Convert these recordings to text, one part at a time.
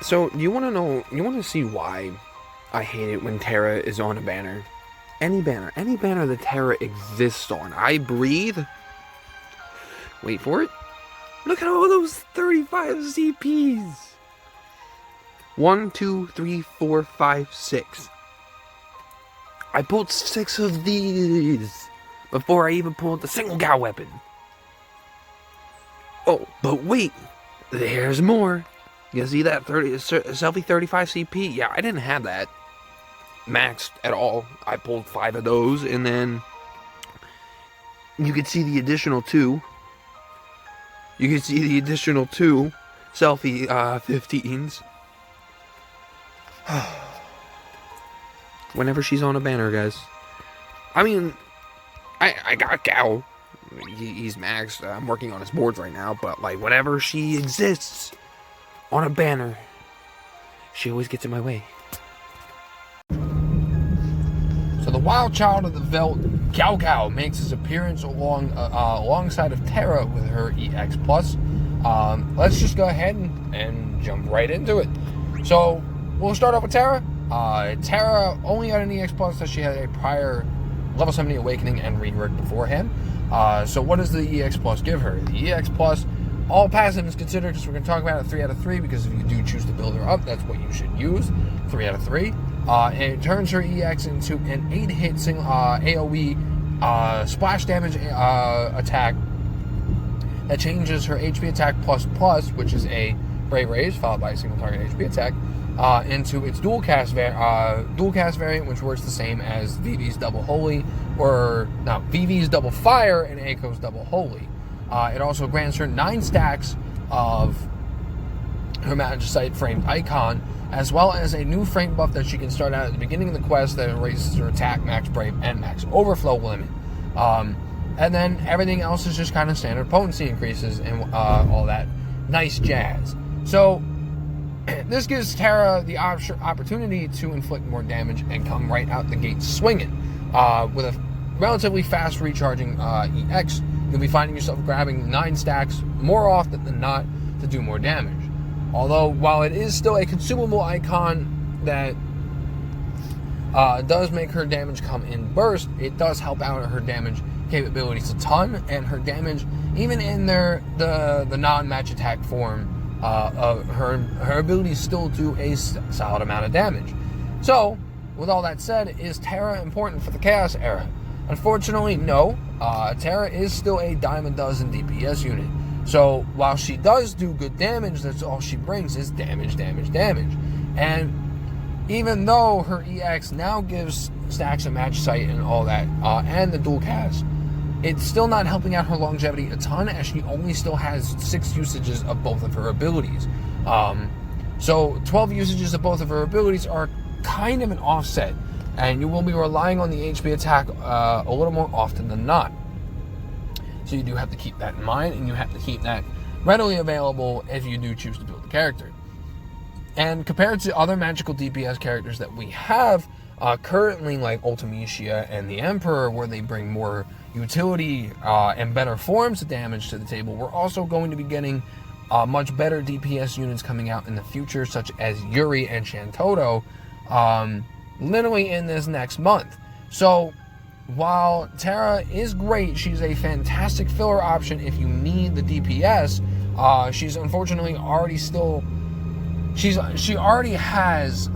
So, you want to know, you want to see why I hate it when Terra is on a banner? Any banner that Terra exists on. I breathe. Wait for it. Look at all those 35 CPs. 1, 2, 3, 4, 5, 6. I pulled 6 of these before I even pulled the single gal weapon. Oh, but wait. There's more. You see that selfie 35 CP? Yeah, I didn't have that maxed at all. I pulled 5 of those, and then you could see the additional 2. You can see the additional 2 selfie 15s. Whenever she's on a banner, guys. I mean, I got Gal. He's maxed. I'm working on his boards right now, but like whenever she exists on a banner, she always gets in my way. So the wild child of the Veld, Gao Gao, makes his appearance alongside of Terra with her EX Plus. Let's just go ahead and jump right into it. So we'll start off with Terra. Terra only got an EX Plus that she had a prior level 70 Awakening and rework beforehand. So what does the EX Plus give her? The EX Plus, all passive is considered, because we're going to talk about it 3 out of 3, because if you do choose to build her up, that's what you should use. 3 out of 3. And it turns her EX into an 8-hit single AoE splash damage attack that changes her HP attack plus, which is a Brave Raise followed by a single target HP attack, into its dual cast variant, which works the same as Vivi's Double Holy, or no, Vivi's Double Fire and Eiko's Double Holy. It also grants her 9 stacks of her Magicite framed icon, as well as a new frame buff that she can start out at the beginning of the quest that raises her attack, max brave, and max overflow limit. And then everything else is just kind of standard potency increases and all that nice jazz. So this gives Terra the opportunity to inflict more damage and come right out the gate swinging. With a relatively fast recharging EX, you'll be finding yourself grabbing 9 stacks more often than not to do more damage. Although, while it is still a consumable icon that does make her damage come in burst, it does help out her damage capabilities a ton, and her damage, even in the non-match attack form, her abilities still do a solid amount of damage. So, with all that said, is Terra important for the Chaos era? Unfortunately, no. Terra is still a dime a dozen DPS unit. So, while she does do good damage, that's all she brings is damage. And even though her EX now gives stacks of match sight and all that, and the dual cast, it's still not helping out her longevity a ton, as she only still has 6 usages of both of her abilities. So 12 usages of both of her abilities are kind of an offset, and you will be relying on the HP attack a little more often than not. So you do have to keep that in mind, and you have to keep that readily available if you do choose to build the character. And compared to other magical DPS characters that we have currently, like Ultimecia and the Emperor, where they bring more utility and better forms of damage to the table, we're also going to be getting much better DPS units coming out in the future, such as Yuri and Shantoto, literally in this next month. So while Terra is great, she's a fantastic filler option if you need the DPS. She's unfortunately she already has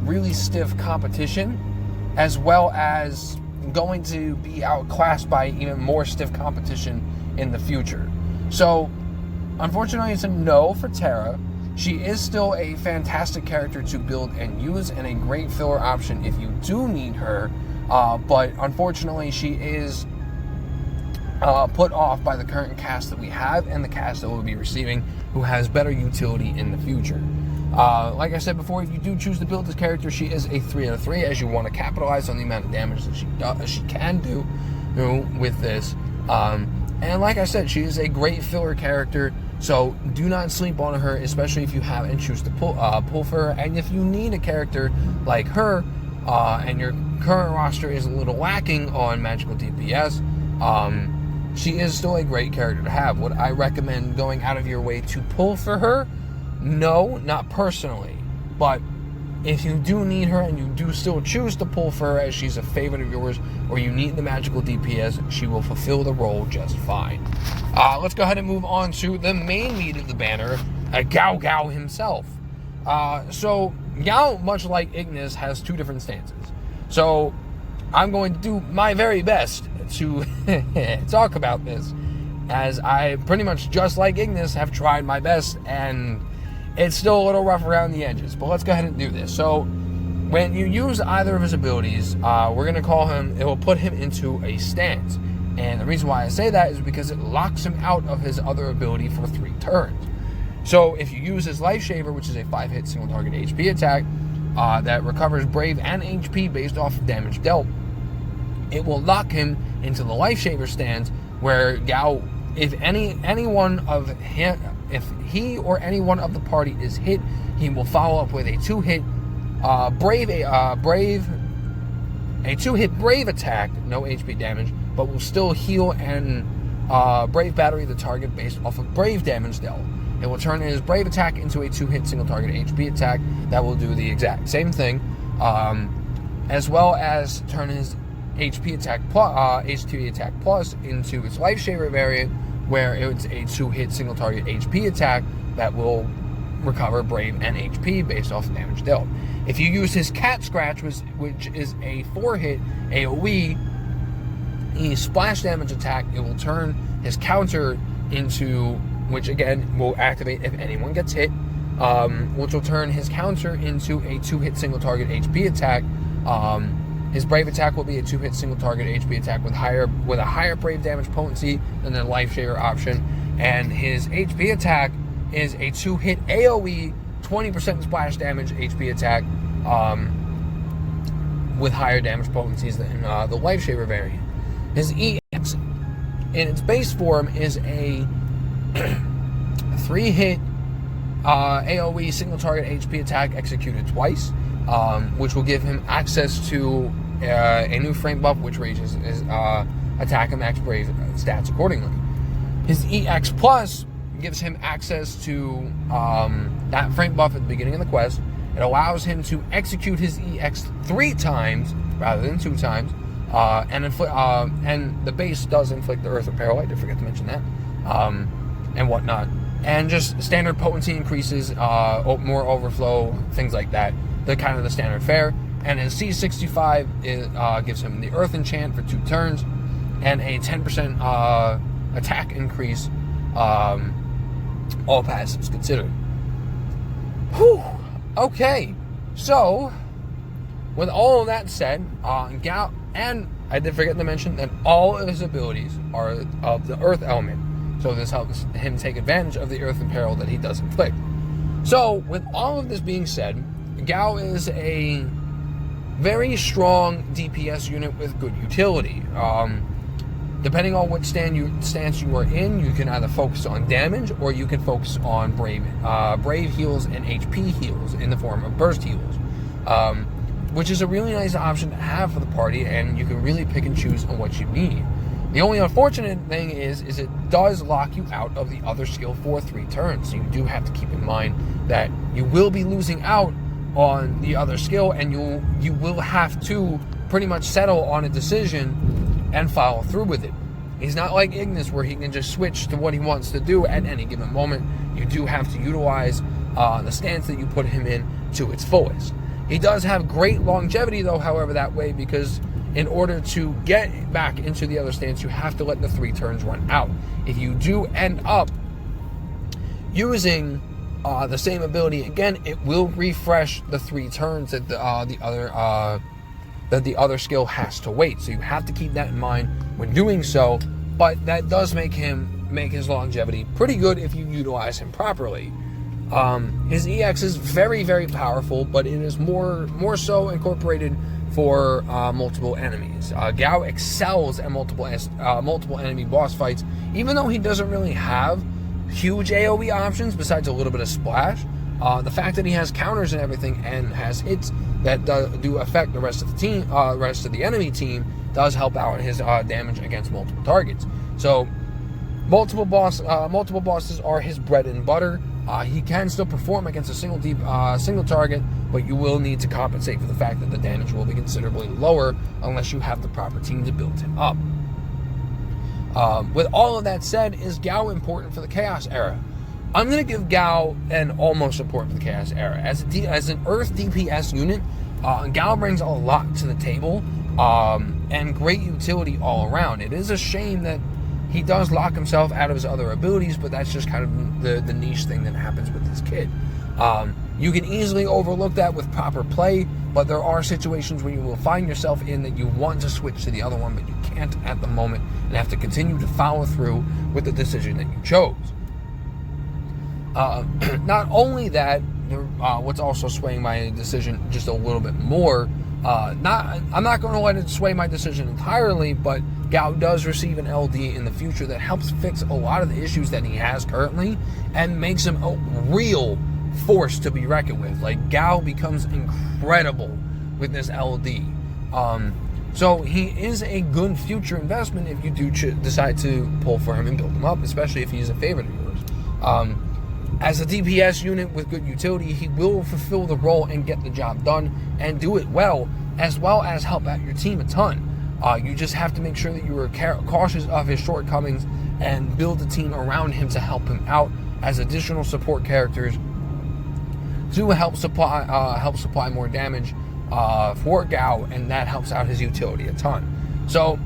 really stiff competition, as well as going to be outclassed by even more stiff competition in the future. So unfortunately, it's a no for Terra. She is still a fantastic character to build and use, and a great filler option if you do need her. But unfortunately, she is put off by the current cast that we have and the cast that we'll be receiving, who has better utility in the future. Like I said before, if you do choose to build this character, she is a 3 out of 3, as you want to capitalize on the amount of damage that she can do with this. And like I said, she is a great filler character, so do not sleep on her, especially if you have and choose to pull for her. And if you need a character like her, and your current roster is a little lacking on magical DPS, she is still a great character to have. Would I recommend going out of your way to pull for her? No, not personally, but if you do need her and you do still choose to pull for her as she's a favorite of yours, or you need the magical DPS, she will fulfill the role just fine. Let's go ahead and move on to the main meat of the banner, Gao Gao himself. So Gao, much like Ignis, has two different stances. So I'm going to do my very best to talk about this, as I pretty much, just like Ignis, have tried my best, and it's still a little rough around the edges. But let's go ahead and do this. So when you use either of his abilities, we're going to call him, it will put him into a stance. And the reason why I say that is because it locks him out of his other ability for 3 turns. So if you use his Life Shaver, which is a 5-hit single target HP attack that recovers Brave and HP based off of damage dealt, it will lock him into the Life Shaver stance, where Gao, if he or any one of the party is hit, he will follow up with a 2-hit Brave attack, no HP damage, but will still heal and Brave Battery the target based off of Brave damage dealt. It will turn his Brave attack into a 2-hit single target HP attack that will do the exact same thing, as well as turn his HP attack plus into its Life Shaver variant, where it's a 2-hit single target HP attack that will recover Brave and HP based off of damage dealt. If you use his Cat Scratch, which is a 4-hit AoE splash damage attack, it will turn his counter into, which again will activate if anyone gets hit, which will turn his counter into a 2-hit single target HP attack. His Brave attack will be a 2-hit single target HP attack with a higher Brave damage potency than the Life Shaver option, and his HP attack is a 2-hit AoE 20% splash damage HP attack with higher damage potencies than the Life Shaver variant. His EX in its base form is a 3-hit AoE single target HP attack executed twice, which will give him access to a new frame buff, which raises his attack and max Brave stats accordingly. His EX Plus gives him access to that frame buff at the beginning of the quest. It allows him to execute his EX 3 times rather than 2 times, and the base does inflict the Earth Apparel. I did forget to mention that, and whatnot. And just standard potency increases, more overflow, things like that. The kind of the standard fare. And his C65 gives him the Earth Enchant for 2 turns, and a 10% attack increase, all passives considered. Whew. Okay, so with all of that said, Gao, and I did forget to mention that all of his abilities are of the Earth element, so this helps him take advantage of the Earth Apparel that he does inflict. So with all of this being said, Gao is a very strong DPS unit with good utility. Depending on what stance you are in, you can either focus on damage or you can focus on Brave heals and HP heals in the form of burst heals, which is a really nice option to have for the party, and you can really pick and choose on what you need. The only unfortunate thing is it does lock you out of the other skill for 3 turns, so you do have to keep in mind that you will be losing out on the other skill, and you will have to pretty much settle on a decision and follow through with it. He's not like Ignis, where he can just switch to what he wants to do at any given moment. You do have to utilize the stance that you put him in to its fullest. He does have great longevity, though, however, that way, because in order to get back into the other stance, you have to let the 3 turns run out. If you do end up using the same ability again, it will refresh the 3 turns that the other skill has to wait. So you have to keep that in mind when doing so, but that does make his longevity pretty good if you utilize him properly. His EX is very, very powerful, but it is more so incorporated for multiple enemies. Gao excels at multiple enemy boss fights, even though he doesn't really have huge AoE options besides a little bit of splash. The fact that he has counters and everything and has hits that do affect the rest of the team, rest of the enemy team, does help out his damage against multiple targets. So multiple bosses are his bread and butter. He can still perform against a single target, but you will need to compensate for the fact that the damage will be considerably lower unless you have the proper team to build him up. With all of that said, is Gao important for the Chaos Era? I'm going to give Gao an almost important for the Chaos Era. As an Earth DPS unit, Gao brings a lot to the table, and great utility all around. It is a shame that he does lock himself out of his other abilities, but that's just kind of the niche thing that happens with this kid. You can easily overlook that with proper play, but there are situations where you will find yourself in that you want to switch to the other one, but you can't at the moment, and have to continue to follow through with the decision that you chose. Not only that, what's also swaying my decision just a little bit more, I'm not going to let it sway my decision entirely, but Gao does receive an LD in the future that helps fix a lot of the issues that he has currently and makes him a real force to be reckoned with. Like, Gao becomes incredible with this LD. So he is a good future investment if you do decide to pull for him and build him up, especially if he's a favorite of yours. As a DPS unit with good utility, he will fulfill the role and get the job done and do it well as help out your team a ton. You just have to make sure that you are cautious of his shortcomings and build a team around him to help him out as additional support characters to help supply more damage for Gao, and that helps out his utility a ton. So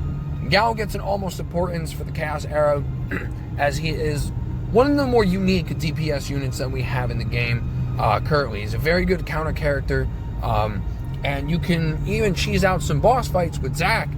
Gao gets an almost importance for the Chaos Era as he is one of the more unique DPS units that we have in the game currently. He's a very good counter character, and you can even cheese out some boss fights with Zac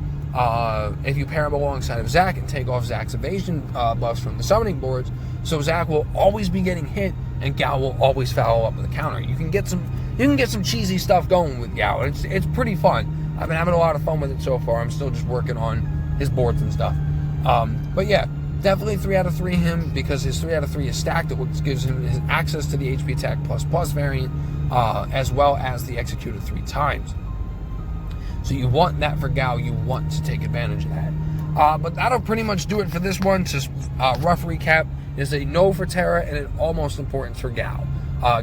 if you pair him alongside of Zac and take off Zac's evasion buffs from the summoning boards. So Zac will always be getting hit, and Gao will always follow up with a counter. You can get some cheesy stuff going with Gao. It's pretty fun. I've been having a lot of fun with it so far. I'm still just working on his boards and stuff. But yeah. Definitely 3 out of 3 him, because his 3 out of 3 is stacked, which gives him his access to the HP attack plus variant, as well as the executed 3 times. So you want that for Gao, you want to take advantage of that. But that'll pretty much do it for this one. Just rough recap is a no for Terra and an almost importance for Gao.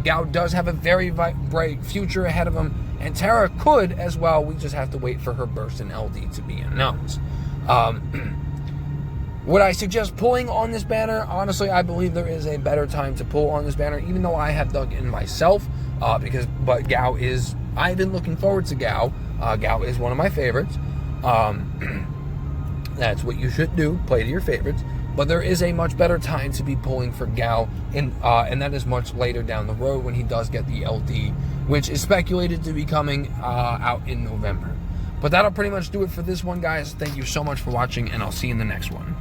Gao does have a very bright future ahead of him, and Terra could as well. We just have to wait for her burst in LD to be announced. Would I suggest pulling on this banner? Honestly, I believe there is a better time to pull on this banner, even though I have dug in myself, but Gao is, I've been looking forward to Gao. Gao is one of my favorites. That's what you should do, play to your favorites. But there is a much better time to be pulling for Gao, and that is much later down the road when he does get the LD, which is speculated to be coming out in November. But that'll pretty much do it for this one, guys. Thank you so much for watching, and I'll see you in the next one.